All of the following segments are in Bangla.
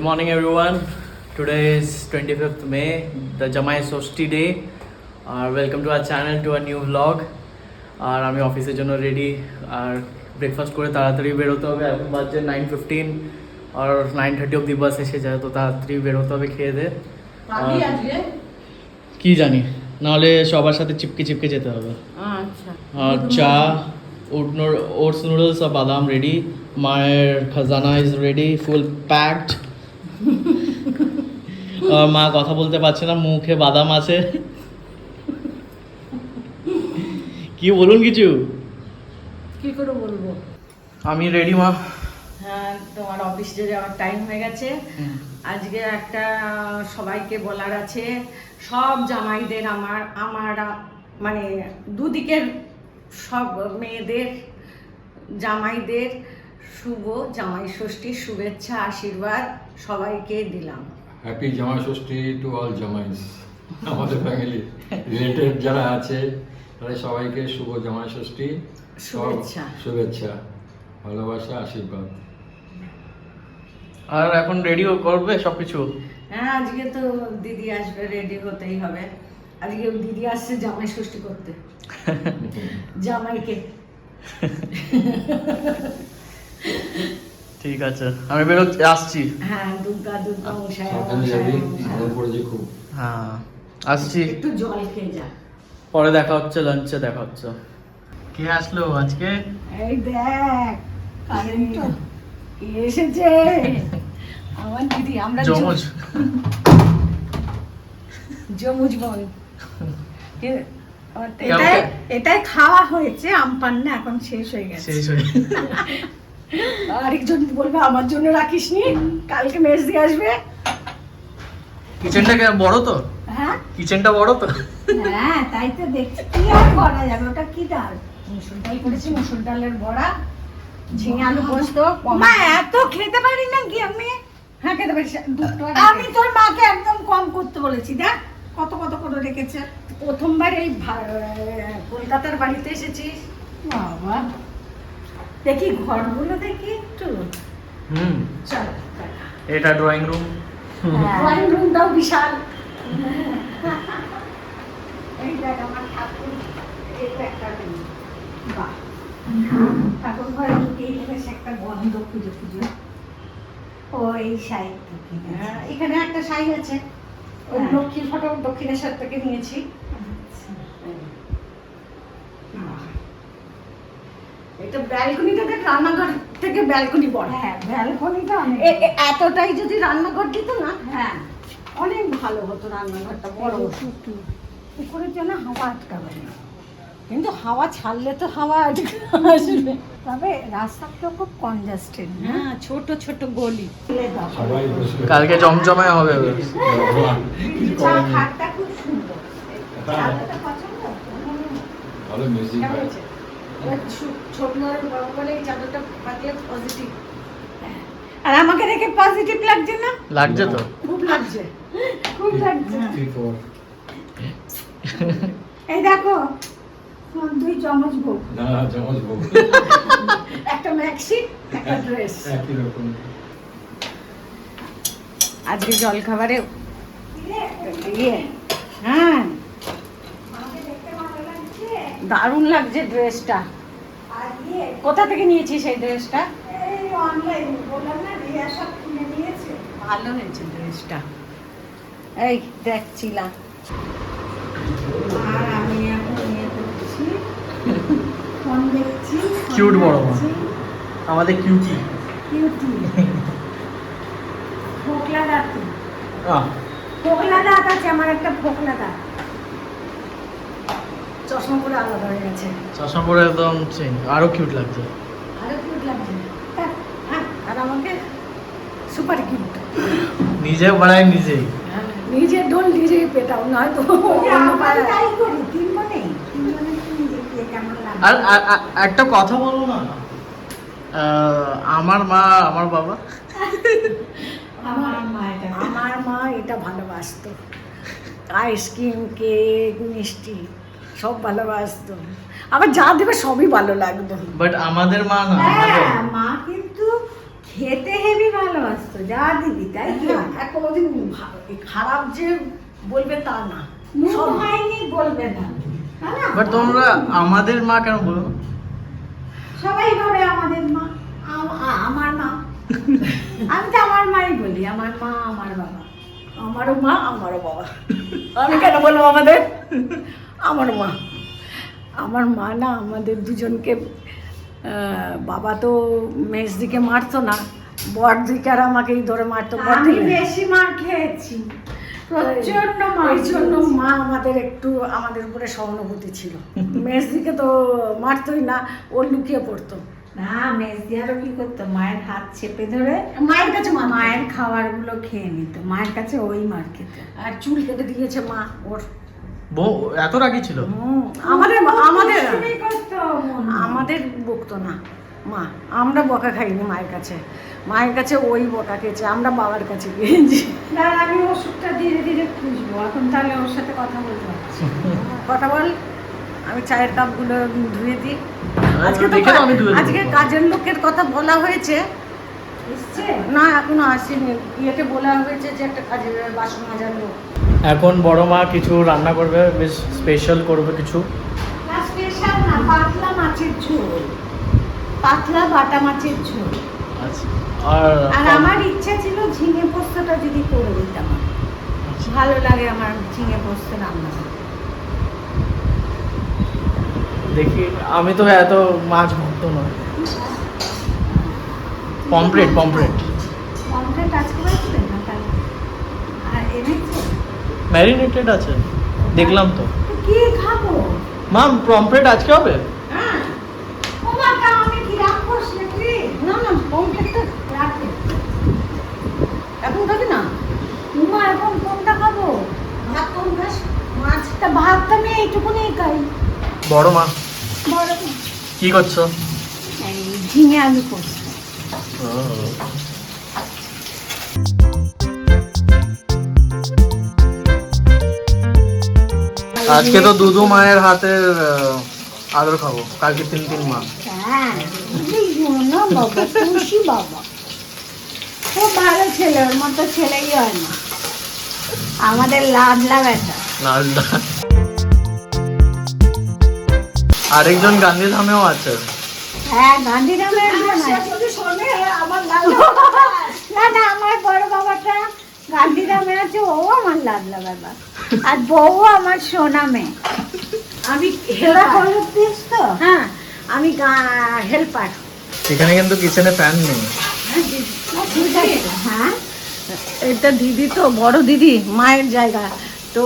morning everyone. Today is 25th May, the Jamai Soshti day. Welcome to our channel, to a new vlog. আর আমি অফিসের জন্য রেডি আর ব্রেকফাস্ট করে তাড়াতাড়ি বেরোতে হবে। এখন বাজে 9:15 আর 9:30 অব্দি বাস এসে যায়, তো তাড়াতাড়ি বেরোতে হবে খেয়ে দে। কি জানি, নাহলে সবার সাথে চিপকে চিপকে যেতে হবে। আচ্ছা, আর চা, ওটস নুডলস আর বাদাম রেডি। মায়ের খাজানা ইজ রেডি, ফুল প্যাকড। মা কথা বলতে পারছে না, মুখে বাদাম আছে। কি বলুন, কিছু কি করে বলবো? আমি রেডি মা। হ্যাঁ, তোমার অফিসে যাওয়ার টাইম হয়ে গেছে। আজকে একটা সবাইকে বলার আছে, সব জামাইদের, আমার মানে দুদিকের সব মেয়েদের জামাইদের শুভ জামাই ষষ্ঠীর শুভেচ্ছা আশীর্বাদ সবাইকে দিলাম। হ্যাপি জামাই ষষ্ঠী টু অল জামাইস। আমাদের ফ্যামিলি রিলেটেড যারা আছে তাদের সবাইকে শুভ জামাই ষষ্ঠী শুভেচ্ছা, ভালোবাসা, আশীর্বাদ। আর এখন রেডিও করবে সবকিছু? হ্যাঁ, আজকে তো দিদি আসবে, রেডি হতেই হবে। আজকে দিদি আসছে জামাই ষষ্ঠী করতে। জামাইকে ঠিক আছে, আমি বেরোচ্ছি, আসছি। হ্যাঁ, দুর্গা মশাই খুব। হ্যাঁ, আসছি। একটু জল খেয়ে যা, পরে দেখা হচ্ছে, লাঞ্চে দেখা হচ্ছে। কে আসলো আজকে? এই দেখ কে এসেছে, আমার দিদি। আমরা জমুজ বোন। এটাই খাওয়া হয়েছে, আমপান না, এখন শেষ হয়ে গেছে। আরেকজন বলবে আমার জন্য রাখিসনি, কালকে মেস দিয়ে আসবে। কিচেনটা বড় তো? হ্যাঁ, কিচেনটা বড় তো। হ্যাঁ, তাই তো দেখছি। কি আর করা যাবে? ওটা কি ডাল? মুসুর ডাল করেছি, মুসুর ডালের বড়া, ঝিঙে আলু পোস্ত। মা, এত খেতে পারি না কি আমি? হ্যাঁ, খেতে পারি। আমি তোর মাকে একদম কম করতে বলেছি। দেখ কত কত করে রেখেছে। প্রথমবার এই কলকাতার বাড়িতে এসেছিস। বাবা, দেখি ঘরগুলো দেখি একটু। চল, এটা ড্রয়িং রুম। ড্রয়িং রুমটাও বিশাল। এই দেখ আমার ঠাকুর, এটা একটা রুম। বাহ, ঠাকুর ঘরে ঢুকেই বেশ একটা গন্ধ খুঁজে খুঁজে। ও, এই শাড়ি এখানে একটা শাড়ি আছে, ওই লক্ষ্মীর ফটো দক্ষিণেশ্বর থেকে নিয়েছি। এটা ব্যালকনিটা দেখ, রান্নাঘর থেকে ব্যালকনি বড়। হ্যাঁ, ব্যালকনিটা এতটাই যদি রান্নাঘর দিত না, হ্যাঁ অনেক ভালো হতো। রান্নাঘরটা বড়, পুকুরের জন্য হাওয়া আটকাবে না, কিন্তু হাওয়া ছাড়লে তো হাওয়া আসবে। তবে রাস্তাটা খুব কনজাস্টেড। হ্যাঁ, ছোট ছোট গলি। কালকে জমজমায় হবে। ঘাটটা খুব সুন্দর। ভালো মিউজিক। আর আমাকে দেখে পজিটিভ লাগছে না? লাগছে তো, খুব লাগছে, খুব লাগছে। এই দেখো, দুই চামচ ভোগ, একটা ম্যাক্সি, একটা ড্রেস। আজকে জল খাবারে হ্যাঁ দারুণ লাগছে ড্রেসটা। কোথা থেকে নিয়েছিস এই ড্রেসটা? ভালো হয়েছে ড্রেসটা, এই দেখছিলাম। আর আমি এখন ফোন দেখছি। কিউট বড় মা, আমাদের কিউটি। ফোকলা দাঁত, ফোকলা দাঁত আছে আমার, একটা ফোকলা দাঁত। চশমা পরে আলাদা হয়ে গেছে। চশমা পরে একদম আরো কিউট লাগছে, আরো কিউট লাগছে। আর আমাকে সুপার কিউট। নিজে বাড়ায় নিজেই, নিজে ঢোল নিজেই পেটাও, নয় তো তাই করি। তিনজনে কেমন লাগে। আর একটা কথা বলো না, আমার মা আমার বাবা, আমার মা এটা ভালোবাসতো। আইসক্রিম, কেক, মিষ্টি সব ভালোবাসতো। আবার যা দেবে সবই ভালো লাগতো। বাট আমাদের মা না, মা কিন্তু খেতে হেবি ভালোবাসতো। যা দিদি তাই কি আর কোনোদিন খারাপ যে বলবে তা না, সব হয়নি বলবে না, তাই না? বাট তোমরা আমাদের মা কেন বলো? সবাই ভাবে আমাদের মা, আমার মা। আমি তো আমার মাই বলি, আমার মা আমার বাবা। আমারও মা আমারও বাবা। আমি কেন বলবো আমাদের? আমার মা, আমার মা না আমাদের দুজনকে, বাবা তো মেজদিকে মারতো না, বড়দিকে আর আমাকেই ধরে মারতো। আমি বেশি মার খেয়েছি, প্রচন্ড মার। এই জন্য মা আমাদের একটু আমাদের উপরে সহানুভূতি ছিল। মেজদিকে তো মারতোই না, ও লুকিয়ে পড়তো। না, মেজদি আরো কি করতো, মায়ের হাত চেপে ধরে মায়ের কাছে মায়ের খাবার গুলো খেয়ে নিত, মায়ের কাছে ওই মার খেত। আর চুল কেটে দিয়েছে মা ওর। বউ এত রাগী ছিল? আমাদের আমাদের দুষ্টুমি করতো। আমাদের বকতো না মা, আমরা বকা খাইনি মায়ের কাছে, মায়ের কাছে ওই বকা খেয়েছে, আমরা বাবার কাছে গিয়েছি। না, আমি ওষুধটা ধীরে ধীরে খুঁজবো এখন, তাহলে ওর সাথে কথা বলতে পারছি। কথা বল, আমি চায়ের কাপগুলো ধুয়ে দিই। আজকে তো দেখে তো আমি ধুয়ে দেবো। আজকে কাজের লোকের কথা বলা হয়েছে, এসছে? না এখনো আসেনি। ইয়েতে বলা হয়েছে যে একটা কাজের বাসন মাজার লোক। এখন বড় মা কিছু রান্না করবে, বেশ স্পেশাল করবে কিছু। না, স্পেশাল না, পাতলা মাছের ঝোল, পাতলা বাটা মাছের ঝোল। আচ্ছা। আর আমার ইচ্ছা ছিল ঝিঙে পোস্তটা যদি করে দিতাম। ভালো লাগে আমার ঝিঙে পোস্ত রান্না করতে। দেখি, আমি তো এত মাছ ভক্ত নয়। পমফ্রেট পমফ্রেট পমফ্রেট আজকে বাঁচবে না তাহলে? আর এনেছে? ম্যারিনেটেড আছে, দেখলাম তো। তো কি খাবো? মা পমফ্রেট আজকে হবে? হ্যাঁ। ও মা, তা আমি কি রাখবো নাকি? না না, পমফ্রেটটা রাখবে। এখন খাবি না? উমা, এখন কোনটা খাবো? ভাত কম খাস, মাছ। তা ভাতটা আমি এইটুকুনি খাই। বড় মা বড় কি করছো? এই ঝিঙে আলু পোস্ত। আজকে তো দুদু মায়ের হাতের আদর খাবো, কালকে 3 মা। হ্যাঁ, না বাবা, খুশি বাবা, খুব ভালো ছেলে, ওর মতো ছেলেই হয় না। আমাদের লাডলা বেটা। লালদা আরেকজন গান্ধীধামেও আছে। হ্যাঁ, গান্ধীধামের একজন সে আছে। যদি শোনে আমার লাল না না, আমার বড় বাবাটা গান্ধীধামে আছে, ও আমার লাডলা বাবা, আর বউ আমার সোনা মেয়ে। আমি তোরা হলুদ দিস তো? হ্যাঁ, আমি হেল্পার। এখানে কিন্তু কিচেনে ফ্যান নেই। না, ঠিক আছে। হ্যাঁ, এটা দিদি তো, বড় দিদি, মায়ের জায়গা তো।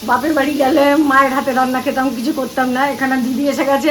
বাপের বাড়ি গেলে মায়ের হাতে রান্না খেতাম, কিছু করতাম না। এখানে দিদি এসে গেছে,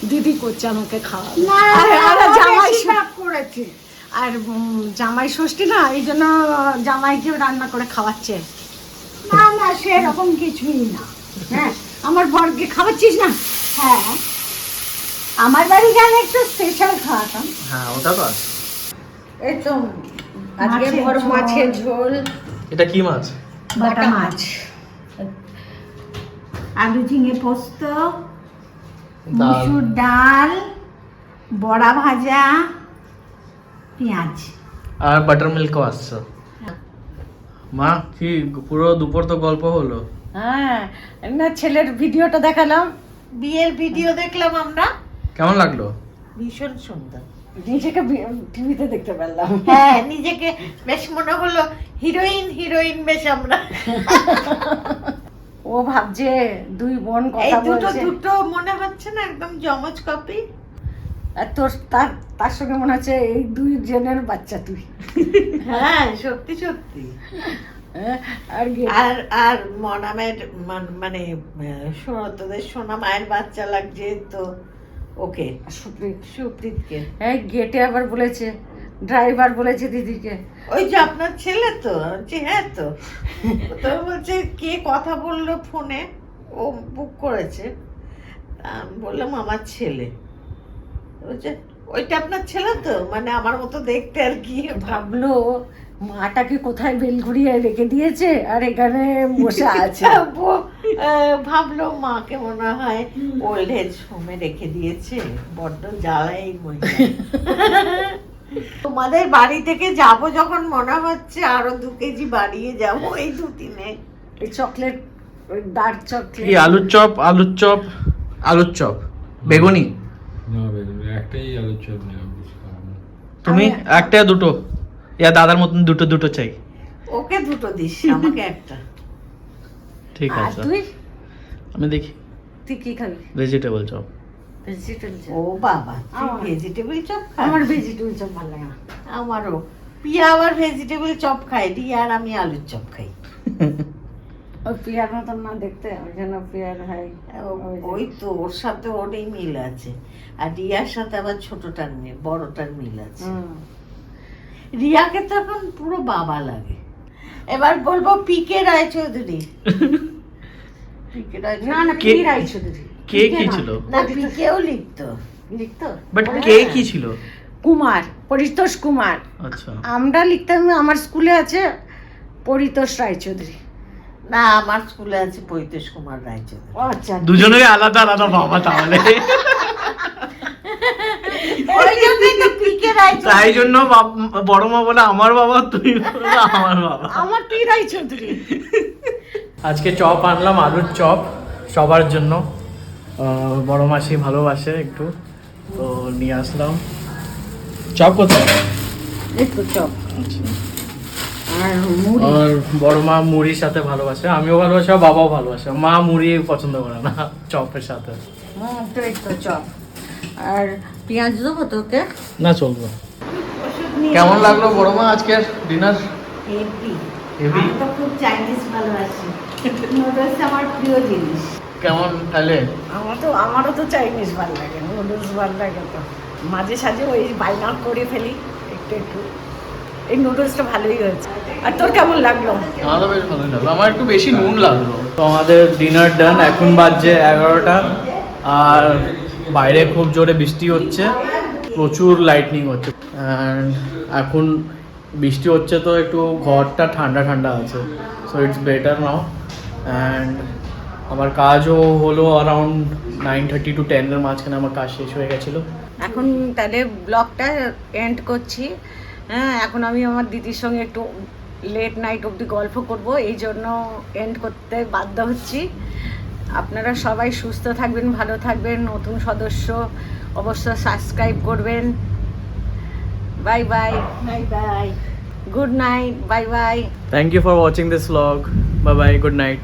দিদি করছে আমাকে খাওয়া। না, আর জামাই বেশি ভাগ করেছে। আর জামাই ষষ্ঠী না, এই জন্য জামাইকে রান্না করে খাওয়াচ্ছে। না না, সেরকম কিছুই না। হ্যাঁ, আমার বরকে খাওয়াচ্ছিস না? হ্যাঁ, আমার বাড়ি গেলে একটু স্পেশাল খাওয়াতাম। হ্যাঁ, ওটা তো আছে। এই তো আজকে মাছের বড় ঝোল। মাছের ঝোল, এটা কি মাছ? বাটা মাছ, আলু ঝিঙে পোস্ত, ডাল। মুসুর ডাল, বড়া ভাজা, পেঁয়াজ। আর বাটার মিল্কও আসছে। মা কি পুরো দুপুর তো গল্প হলো। হ্যাঁ না, ছেলের ভিডিওটা দেখালাম, বিয়ের ভিডিও দেখলাম আমরা। কেমন লাগলো? ভীষণ সুন্দর, নিজেকে টিভিতে দেখতে পেলাম। হ্যাঁ, নিজেকে বেশ মনে হলো হিরোইন হিরোইন বেশ আমরা। ও ভাবছে দুই বোন এই কথা দুটো বলছে, দুটো মনে হচ্ছে না একদম জমজ কপি। আর তোর তার সঙ্গে মনে হচ্ছে এই দুই জনের বাচ্চা তুই। হ্যাঁ, সত্যি সত্যি। আর আর আর মনামের মানে তোদের সোনা মায়ের বাচ্চা লাগছে তো ওকে, সুপ্রীতকে। এই গেটে আবার বলেছে, ড্রাইভার বলেছে দিদিকে, ওই যে আপনার ছেলে তো? বলছি হ্যাঁ তো। তো বলছে কে কথা বললো ফোনে, ও বুক করেছে। আমি বললাম আমার ছেলে। বলছে ওইটা আপনার ছেলে তো, মানে আমার মতো দেখতে আর কি। ভাবলো মাটাকে কোথায় বেল ঘুরিয়ে রেখে দিয়েছে আর এখানে বসে আছে। ভাবলো মাকে মনে হয় ওল্ড এজ হোমে রেখে দিয়েছে, বড্ড জ্বালাই মহিলা। তোমাদের বাড়ি থেকে যাব যখন মনে হচ্ছে আরো 2 কেজি বাড়িয়ে যাবো এই 2-3-এ। এই চকলেট, ওই ডার্ক চকলেট। কি আলুর চপ, আলুর চপ, আলুর চপ, বেগুনি। না বেগুনি একটাই আলুর চপ নেই তুমি একটা দুটো, ইয়া দাদার মতন দুটো দুটো চাই। ওকে 2টো দিস, আমাকে একটা। ঠিক আর আছে, তুই আমি দেখি। তুই কি খাবি? Vegetable chop. Vegetable chop. ও বাবা, তুই আমার- ভেজিটেবল চপ খাস? আমার ভেজিটেবল চপ ভালো লাগে না। আমারও। পিয়া আবার ভেজিটেবল চপ খায়, রিয়া আর আমি আলুর চপ খাই। ওই পিয়ার মতন না দেখতে, ওই জন্য পিয়ার হয়। ওই তো ওর সাথে ওরই মিল আছে, আর রিয়ার সাথে আবার ছোটটার মিল, বড়টার মিল আছে। রিয়াকে তো এখন পুরো বাবা লাগে। এবার বলবো পিকে রায়চৌধুরী। পিকে না রায়চৌধুরী। না, কে- কি রায়চৌধুরী। কে কি ছিল? না, পিকেও লিখতো। লিখতো বাট কে কি ছিল? কুমার, পরিতোষ কুমার। আচ্ছা, আমরা লিখতাম, আমার স্কুলে আছে পরিতোষ রায়চৌধুরী। না, আমার স্কুলে আছে পরিতোষ কুমার রায়চৌধুরী। ও আচ্ছা, দুজনেরই আলাদা আলাদা বাবা তাহলে। ওই জন্যই তো পিকে রায়চৌধুরী। তাই জন্য বড় মা বলে আমার বাবা, তুই বলে আমার বাবা। আমার পি রায়চৌধুরী। আজকে চপ আনলাম, আলুর চপ সবার জন্য। বড় মাসি ভালোবাসে একটু, তো নিয়ে আসলাম। চপ কোথায়? একটু চপ আচ্ছা। আর মুড়ি। আর বড় মা মুড়ির সাথে ভালোবাসে, আমিও ভালোবাসি, আর বাবাও ভালোবাসে। মা মুড়ি পছন্দ করে না, চপের সাথে। তো একটু চপ আর পেঁয়াজ দেবো তোকে। না চলবে। কেমন লাগলো বড় মা আজকের ডিনার? হেভি। হেভি? আমি তো খুব চাইনিজ ভালোবাসি। নুডলস আমার প্রিয় জিনিস। কেমন তাহলে? আমারও তো চাইনিজ ভালো লাগে, নুডলস ভালো লাগে। তো মাঝে সাঝে ওই বাইনা করে ফেলি একটু একটু। এই নুডলসটা ভালোই হয়েছে। আর তোর কেমন লাগলো? আমারও বেশ ভালোই লাগলো, আমার একটু বেশি নুন লাগলো। তো আমাদের ডিনার ডান, এখন বাজছে 11টা, আর বাইরে খুব জোরে বৃষ্টি হচ্ছে, প্রচুর লাইটনিং হচ্ছে। অ্যান্ড এখন বৃষ্টি হচ্ছে তো একটু ঘরটা ঠান্ডা ঠান্ডা আছে, so it's better now. And আমার কাজও হলো অ্যারাউন্ড 9:30 to 10-এর মাঝখানে আমার কাজ শেষ হয়ে গেছিলো। এখন তাহলে ব্লগটা এন্ড করছি। হ্যাঁ, এখন আমি আমার দিদির সঙ্গে একটু লেট নাইট অবধি গল্প করব, এই জন্য এন্ড করতে বাধ্য হচ্ছি। আপনারা সবাই সুস্থ থাকবেন, ভালো থাকবেন। নতুন সদস্য অবশ্যই সাবস্ক্রাইব করবেন। Bye bye, bye bye. Good night, bye bye. Thank you for watching this vlog. Bye bye, good night.